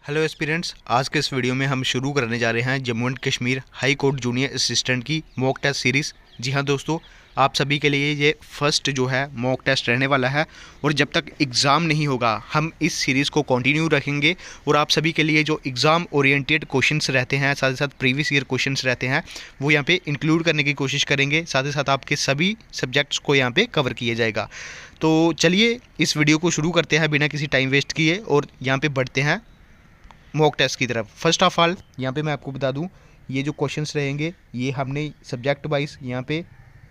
Hello aspirants, आज के इस वीडियो में हम शुरू करने जा रहे हैं Jammu and Kashmir high court junior assistant की मॉक टेस्ट सीरीज़। जी हाँ दोस्तों, आप सभी के लिए ये फर्स्ट जो है मॉक टेस्ट रहने वाला है और जब तक एग्ज़ाम नहीं होगा हम इस सीरीज़ को कंटिन्यू रखेंगे और आप सभी के लिए जो एग्ज़ाम ओरिएंटेड क्वेश्चंस रहते हैं, साथ ही साथ प्रीवियस ईयर क्वेश्चंस रहते हैं, वो यहाँ पे इंक्लूड करने की कोशिश करेंगे। साथ ही साथ आपके सभी सब्जेक्ट्स को यहाँ पे कवर किया जाएगा। तो चलिए इस वीडियो को शुरू करते हैं बिना किसी टाइम वेस्ट किए और यहाँ पे बढ़ते हैं मॉक टेस्ट की तरफ। फर्स्ट ऑफ ऑल यहाँ पे मैं आपको बता दूँ, ये जो क्वेश्चंस रहेंगे ये हमने सब्जेक्ट वाइज यहाँ पे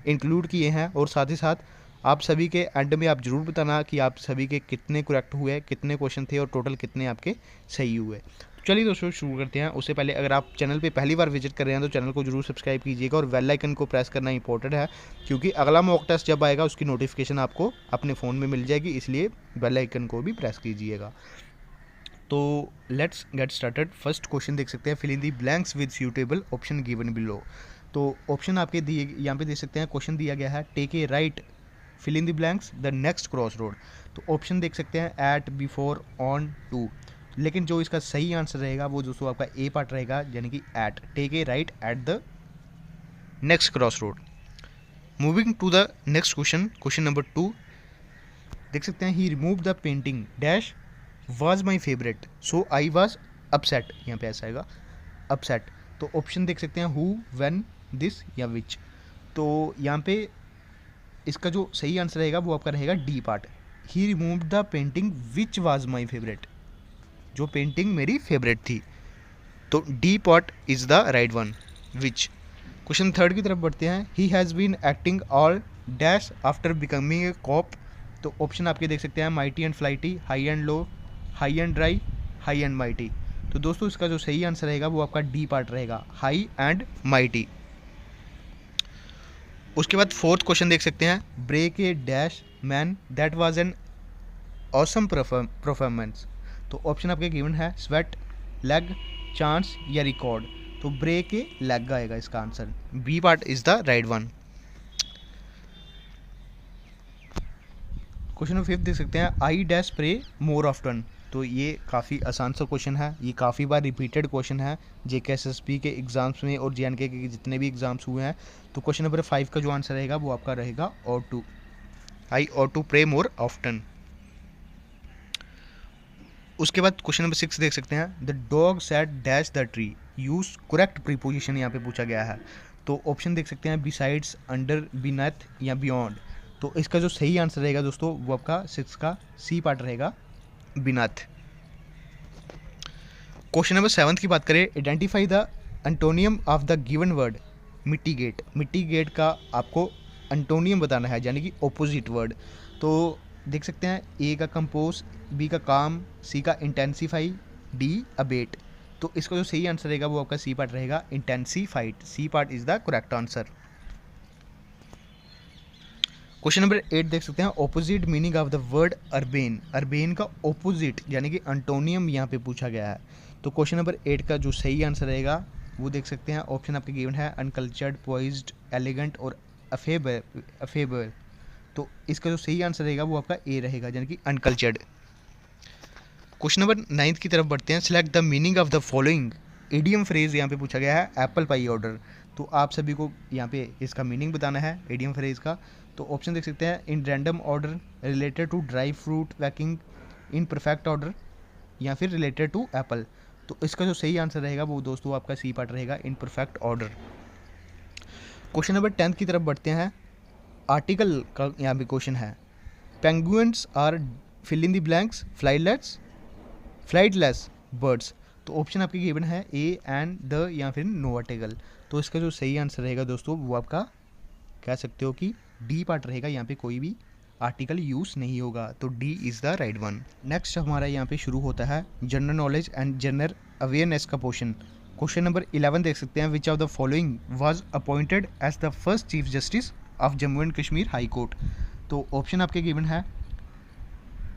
इंक्लूड किए हैं और साथ ही साथ आप सभी के एंड में आप ज़रूर बताना कि आप सभी के कितने करेक्ट हुए, कितने क्वेश्चन थे और टोटल कितने आपके सही हुए। तो चलिए दोस्तों शुरू करते हैं। उससे पहले अगर आप चैनल पे पहली बार विजिट कर रहे हैं तो चैनल को जरूर सब्सक्राइब कीजिएगा और बेल आइकन को प्रेस करना इंपॉर्टेंट है, क्योंकि अगला मॉक टेस्ट जब आएगा उसकी नोटिफिकेशन आपको अपने फ़ोन में मिल जाएगी, इसलिए बेल आइकन को भी प्रेस कीजिएगा। तो let's get started. First question देख सकते हैं, fill in the blanks with suitable option given below. तो ऑप्शन आपके दिए यहाँ पे देख सकते हैं, क्वेश्चन दिया गया है take a right, fill in the blanks the next cross road. तो ऑप्शन देख सकते हैं एट, बिफोर, ऑन, टू, लेकिन जो इसका सही आंसर रहेगा वो दोस्तों आपका ए पार्ट रहेगा, यानी कि at, take a right at the next cross road. Moving to the next question, question number 2 देख सकते हैं, he remove the painting dash was my favourite so I was upset. यहाँ पे ऐसा आएगा अपसेट। तो ऑप्शन देख सकते हैं हु, व्हेन, दिस या विच। तो यहाँ पे इसका जो सही आंसर रहेगा वो आपका रहेगा D part, he remove the painting which was my favourite, जो पेंटिंग मेरी फेवरेट थी। तो D part is the right one, which. Question third की तरफ बढ़ते हैं, he has been acting all dash after becoming a cop. तो option आपके देख सकते हैं mighty and flighty, high and low, high and dry, high and mighty. तो दोस्तों इसका जो सही आंसर रहेगा वो आपका डी पार्ट रहेगा, हाई एंड माइटी। उसके बाद फोर्थ क्वेश्चन देख सकते हैं, break a dash man that was an awesome performance. तो ऑप्शन आपके गिवन है स्वेट, लेग, चांस या रिकॉर्ड। तो ब्रेक ए लेग आएगा इसका answer, B part is the right one. Question number 5 देख सकते हैं, I dash pray more often. तो ये काफ़ी आसान सा क्वेश्चन है, ये काफ़ी बार रिपीटेड क्वेश्चन है JKSSB के एग्जाम्स में और JNK के जितने भी एग्जाम्स हुए हैं। तो क्वेश्चन नंबर 5 का जो आंसर रहेगा वो आपका रहेगा और टू, आई और टू प्रे मोर ऑफ्टन। उसके बाद क्वेश्चन नंबर 6 देख सकते हैं, the dog sat dash the tree, use correct preposition यहाँ पे पूछा गया है। तो ऑप्शन देख सकते हैं बिसाइड्स, अंडर, बीनेथ या बियॉन्ड। तो इसका जो सही आंसर रहेगा दोस्तों वो आपका 6 का सी पार्ट रहेगा, बिनाथ। क्वेश्चन नंबर 7 की बात करें, identify the antonym of the given word mitigate. Mitigate का आपको एंटोनियम बताना है, यानी कि ऑपोजिट वर्ड। तो देख सकते हैं ए का कंपोज, बी का काम, सी का इंटेंसीफाई, डी अबेट। तो इसका जो सही आंसर रहेगा वो आपका सी पार्ट रहेगा, intensified. C part is the correct answer. Question number 8 देख सकते हैं, opposite meaning of the word urban. Urban का ऑपोजिट यानी कि एंटोनियम यहाँ पे पूछा गया है। तो क्वेश्चन नंबर 8 का जो सही आंसर रहेगा वो देख सकते हैं, ऑप्शन आपके गिवन है अनकल्चर्ड, पॉइज्ड, एलिगेंट और अफेबर। तो इसका जो सही आंसर रहेगा वो आपका ए रहेगा, यानी कि अनकल्चर्ड। क्वेश्चन नंबर 9 की तरफ बढ़ते हैं, select the meaning of the following. Idiom phrase यहाँ पे पूछा गया है एप्पल पाई ऑर्डर। तो आप सभी को यहाँ पे इसका मीनिंग बताना है इडियम फ्रेज का। तो ऑप्शन देख सकते हैं, in random order, related to dry fruit packing, in perfect order या फिर रिलेटेड टू एप्पल। तो इसका जो सही आंसर रहेगा वो दोस्तों आपका सी पार्ट रहेगा, इन परफेक्ट ऑर्डर। क्वेश्चन नंबर 10 की तरफ बढ़ते हैं, आर्टिकल का यहाँ पे क्वेश्चन है, penguins are fill in the blanks flightless birds. तो ऑप्शन आपके गिवन है ए एंड द या फिर नो आर्टिकल। तो इसका जो सही आंसर रहेगा दोस्तों वो आपका कह सकते हो कि डी पार्ट रहेगा, यहाँ पे कोई भी आर्टिकल यूज़ नहीं होगा। तो D is the right one. Next हमारा यहाँ पे शुरू होता है general knowledge and general awareness का पोर्शन। क्वेश्चन नंबर 11 देख सकते हैं, which of the following was appointed as the first chief justice of Jammu and Kashmir high court. तो ऑप्शन आपके गिवन है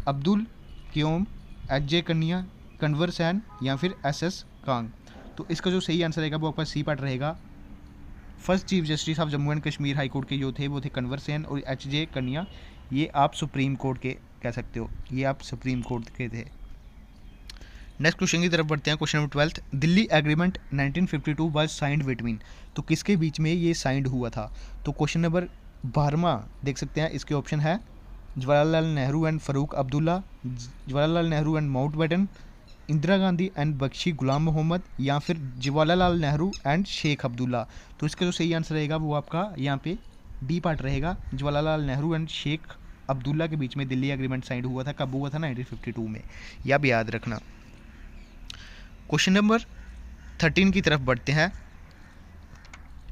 अब्दुल क्योम, HJ कन्या, कन्वर सैन या फिर SS कांग। तो इसका जो सही आंसर रहेगा वो आपका सी पार्ट रहेगा, first chief justice of Jammu and Kashmir high court के जो थे वो थे कन्वर सेन और HJ कन्या। ये आप सुप्रीम कोर्ट के कह सकते हो, ये आप सुप्रीम कोर्ट के थे। नेक्स्ट क्वेश्चन की तरफ बढ़ते हैं। Question number 12, Delhi agreement 1952 was signed between, तो किसके बीच में ये साइंड हुआ था? तो क्वेश्चन नंबर 12 देख सकते हैं, इसके ऑप्शन है Jawaharlal Nehru and Farooq Abdullah, Jawaharlal Nehru and Mountbatten, Indira Gandhi and Bakshi Ghulam Mohammad, या फिर जवाहरलाल नेहरू एंड शेख अब्दुल्ला। तो इसका जो सही आंसर रहेगा वो आपका यहाँ पे डी पार्ट रहेगा, जवाहरलाल नेहरू एंड शेख अब्दुल्ला के बीच में दिल्ली एग्रीमेंट साइन हुआ था। कब हुआ था? 1952 में। यह भी याद रखना। क्वेश्चन नंबर 13 की तरफ बढ़ते हैं।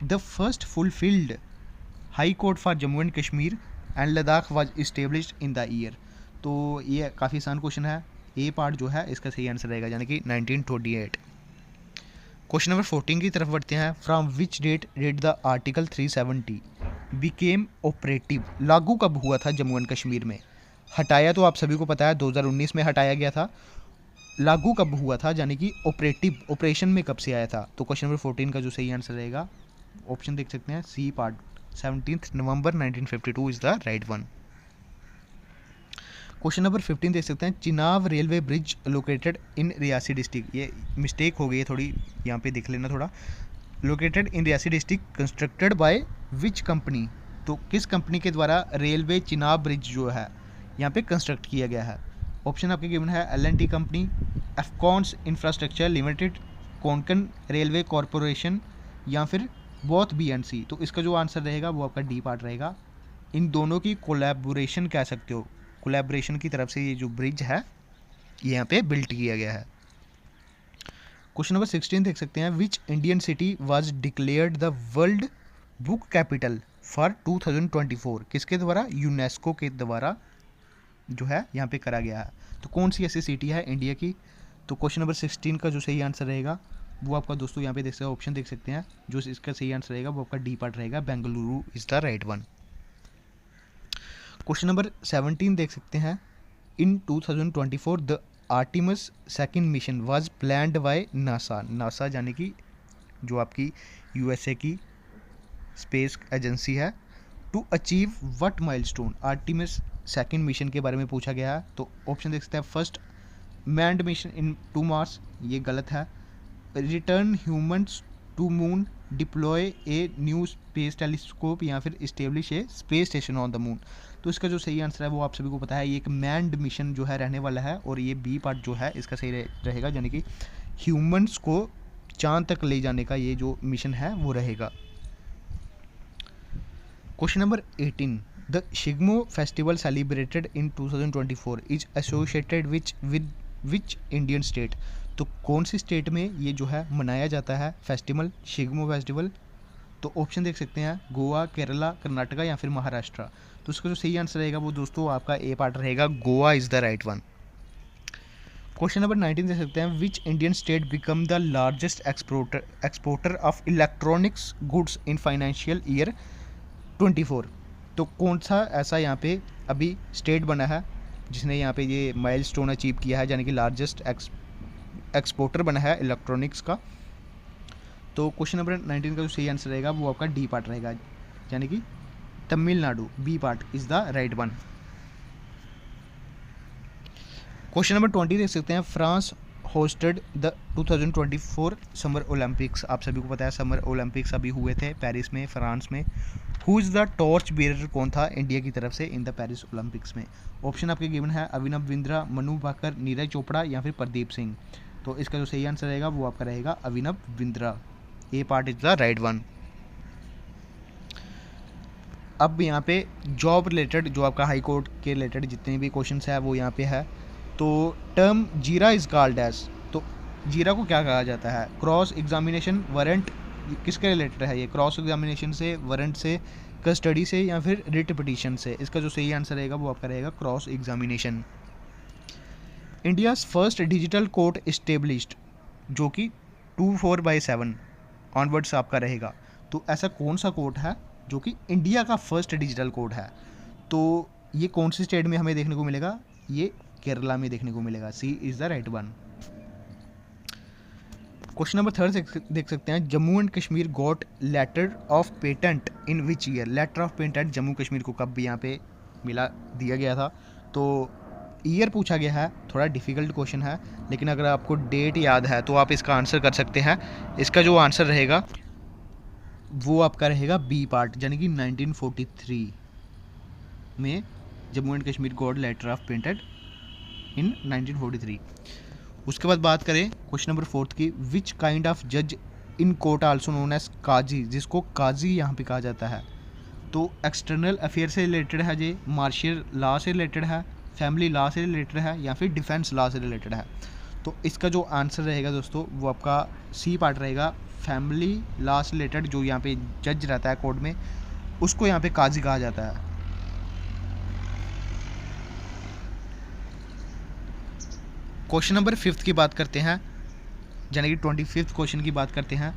The first fulfilled high court for Jammu and Kashmir and Ladakh was established in the year. तो ये काफ़ी आसान क्वेश्चन है। ए पार्ट जो है इसका सही आंसर रहेगा, यानी कि 1928। क्वेश्चन नंबर 14 की तरफ बढ़ते हैं। From which date did the article 370 became operative, लागू कब हुआ था जम्मू एंड कश्मीर में? हटाया तो आप सभी को पता है 2019 में हटाया गया था, लागू कब हुआ था, यानी कि ऑपरेटिव ऑपरेशन में कब से आया था? तो क्वेश्चन नंबर 14 का जो सही आंसर रहेगा, ऑप्शन देख सकते हैं C part, 17 November 1952 is the right one. Question number 15 देख सकते हैं। Chenab railway bridge located in Reasi district, ये मिस्टेक हो गई है थोड़ी, यहाँ पे देख लेना थोड़ा। Located in Reasi district constructed by which company, तो किस कंपनी के द्वारा रेलवे चिनाब ब्रिज जो है यहाँ पे कंस्ट्रक्ट किया गया है? ऑप्शन आपके गिवन है L&T company, Afcons infrastructure limited, Konkan railway corporation, या फिर बोथ BNC। तो इसका जो आंसर रहेगा वो आपका डी पार्ट रहेगा। इन दोनों की कोलैबोरेशन कह सकते हो, कोलैबोरेशन की तरफ से ये जो ब्रिज है ये यहाँ पे बिल्ट किया गया है। क्वेश्चन नंबर 16 देख सकते हैं। Which Indian city was declared the world book capital for 2024, किसके द्वारा? यूनेस्को के द्वारा जो है यहाँ पे करा गया है। तो कौन सी ऐसी सिटी है इंडिया की? तो क्वेश्चन नंबर 16 का जो सही आंसर रहेगा वो आपका दोस्तों यहाँ पे देख सकते हैं, ऑप्शन देख सकते हैं, जो इसका सही आंसर रहेगा वो आपका डी पार्ट रहेगा, Bengaluru is the right one. Question number 17 देख सकते हैं। In 2024 the Artemis second mission was planned by NASA, NASA यानी कि जो आपकी USA की स्पेस एजेंसी है, to achieve what milestone? Artemis second mission के बारे में पूछा गया है। तो ऑप्शन देख सकते हैं, first manned mission into Mars, ये गलत है, return humans to moon, deploy a new space telescope, या फिर establish a space station on the moon. तो इसका जो सही आंसर है वो आप सभी को पता है, ये एक मैन्ड मिशन जो है रहने वाला है, और ये बी पार्ट जो है इसका सही रहेगा, यानी कि ह्यूमंस को चांद तक ले जाने का ये जो मिशन है वो रहेगा। Question number 18, the Shigmo festival celebrated in 2024 is associated with which Indian state? तो कौन सी स्टेट में ये जो है मनाया जाता है फेस्टिवल, शिग्मो फेस्टिवल? तो ऑप्शन देख सकते हैं, गोवा, केरला, कर्नाटका, या फिर महाराष्ट्र। तो इसका जो सही आंसर रहेगा वो दोस्तों आपका ए पार्ट रहेगा, Goa is the right one. Question number 19 देख सकते हैं। Which Indian state become the largest exporter of electronics goods in financial year 24? तो कौन सा ऐसा यहाँ पे अभी स्टेट बना है जिसने यहाँ पे ये माइलस्टोन अचीव किया है, यानी कि लार्जेस्ट एक्सपोर्टर बना है इलेक्ट्रॉनिक्स का? तो क्वेश्चन नंबर 19 का जो सही आंसर रहेगा वो आपका डी पार्ट रहेगा, यानी कि Tamil Nadu, B part is the right one. Question number 20 देख सकते हैं। France hosted the 2024 summer Olympics, आप सभी को पता है समर ओलंपिक्स अभी हुए थे पेरिस में, फ्रांस में। Who is the torch bearer, कौन था इंडिया की तरफ से इन द पेरिस ओलंपिक्स में? ऑप्शन आपके गिवन है, अभिनव बिंद्रा, मनु भाकर, नीरज चोपड़ा, या फिर प्रदीप सिंह। तो इसका जो सही आंसर रहेगा वो आपका रहेगा Abhinav Bindra, A part is the right one. अब यहाँ पे जॉब रिलेटेड जो आपका हाई कोर्ट के रिलेटेड जितने भी क्वेश्चंस है वो यहाँ पे है। तो टर्म जीरा इज कॉल्ड एज, तो जीरा को क्या कहा जाता है? क्रॉस एग्जामिनेशन, वारंट, किसके रिलेटेड है ये? क्रॉस एग्जामिनेशन से, वारंट से, कस्टडी से, या फिर रिट पिटीशन से? इसका जो सही आंसर रहेगा वो आपका रहेगा cross examination. India's first digital court established, जो कि 24/7 ऑनवर्ड्स आपका रहेगा। तो ऐसा कौन सा कोर्ट है जो कि इंडिया का फर्स्ट डिजिटल कोर्ट है? तो ये कौन सी स्टेट में हमें देखने को मिलेगा? ये केरला में देखने को मिलेगा, C is the right one. Question number 3 देख सकते हैं। Jammu and Kashmir got letter of patent in which year? Letter of patent Jammu Kashmir को कब यहाँ पे मिला, दिया गया था? तो ईयर पूछा गया है, थोड़ा डिफ़िकल्ट क्वेश्चन है, लेकिन अगर आपको डेट याद है तो आप इसका आंसर कर सकते हैं। इसका जो आंसर रहेगा वो आपका रहेगा बी पार्ट, यानी कि 1943 में Jammu and Kashmir got letter of printed in 1943। उसके बाद बात करें क्वेश्चन नंबर 4 की, विच काइंड ऑफ जज in court also known as qazi, जिसको काजी यहाँ पे कहा जाता है। तो एक्सटर्नल अफेयर से रिलेटेड है, ये मार्शियल लॉ से रिलेटेड है, फैमिली लॉ से रिलेटेड है, या फिर डिफेंस लॉ से रिलेटेड है। तो इसका जो आंसर रहेगा दोस्तों वो आपका सी पार्ट रहेगा, फैमिली लॉ से रिलेटेड जो यहाँ पे जज रहता है कोर्ट में उसको यहाँ पे काजी कहा जाता है। क्वेश्चन नंबर 5 की बात करते हैं, यानी कि 25th क्वेश्चन की बात करते हैं।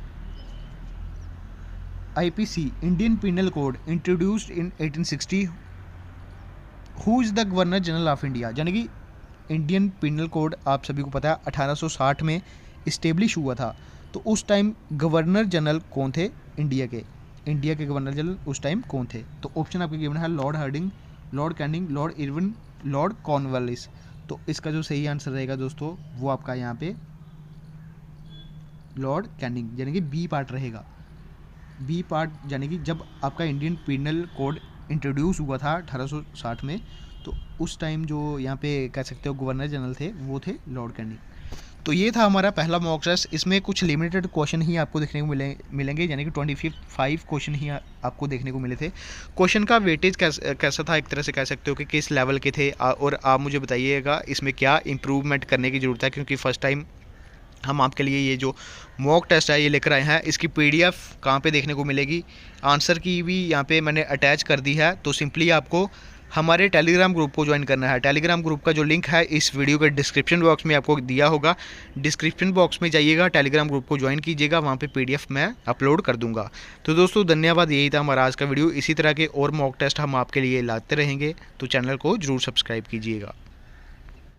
IPC Indian penal code introduced in 1860, who is the governor general of India. यानी कि इंडियन पिनल कोड आप सभी को पता है 1860 में इस्टेब्लिश हुआ था। तो उस टाइम गवर्नर जनरल कौन थे इंडिया के गवर्नर जनरल उस टाइम कौन थे। तो ऑप्शन आपके गिवन है lord Hardinge, lord Canning, lord Irwin, lord Cornwallis. तो इसका जो सही आंसर रहेगा दोस्तों वो आपका यहाँ पे लॉर्ड कैनिंग, यानी कि बी पार्ट रहेगा। बी पार्ट यानी कि जब आपका इंडियन पिनल कोड इंट्रोड्यूस हुआ था 1860 में, तो उस टाइम जो यहाँ पे कह सकते हो गवर्नर जनरल थे वो थे लॉर्ड कैनिंग। तो ये था हमारा पहला मॉक टेस्ट। इसमें कुछ लिमिटेड क्वेश्चन ही आपको देखने को मिलेंगे, यानी कि 25 क्वेश्चन ही आपको देखने को मिले थे। क्वेश्चन का वेटेज कैसा था, एक तरह से कह सकते हो कि किस लेवल के थे, और आप मुझे बताइएगा इसमें क्या इम्प्रूवमेंट करने की ज़रूरत है, क्योंकि फ़र्स्ट टाइम हम आपके लिए ये जो मॉक टेस्ट है ये लेकर आए हैं। इसकी PDF कहाँ पे देखने को मिलेगी, आंसर की भी यहाँ पे मैंने अटैच कर दी है। तो सिंपली आपको हमारे टेलीग्राम ग्रुप को ज्वाइन करना है। टेलीग्राम ग्रुप का जो लिंक है इस वीडियो के डिस्क्रिप्शन बॉक्स में आपको दिया होगा। डिस्क्रिप्शन बॉक्स में जाइएगा, टेलीग्राम ग्रुप को ज्वाइन कीजिएगा, वहाँ पे PDF मैं अपलोड कर दूंगा। तो दोस्तों धन्यवाद, यही था हमारा आज का वीडियो। इसी तरह के और मॉक टेस्ट हम आपके लिए लाते रहेंगे, तो चैनल को जरूर सब्सक्राइब कीजिएगा।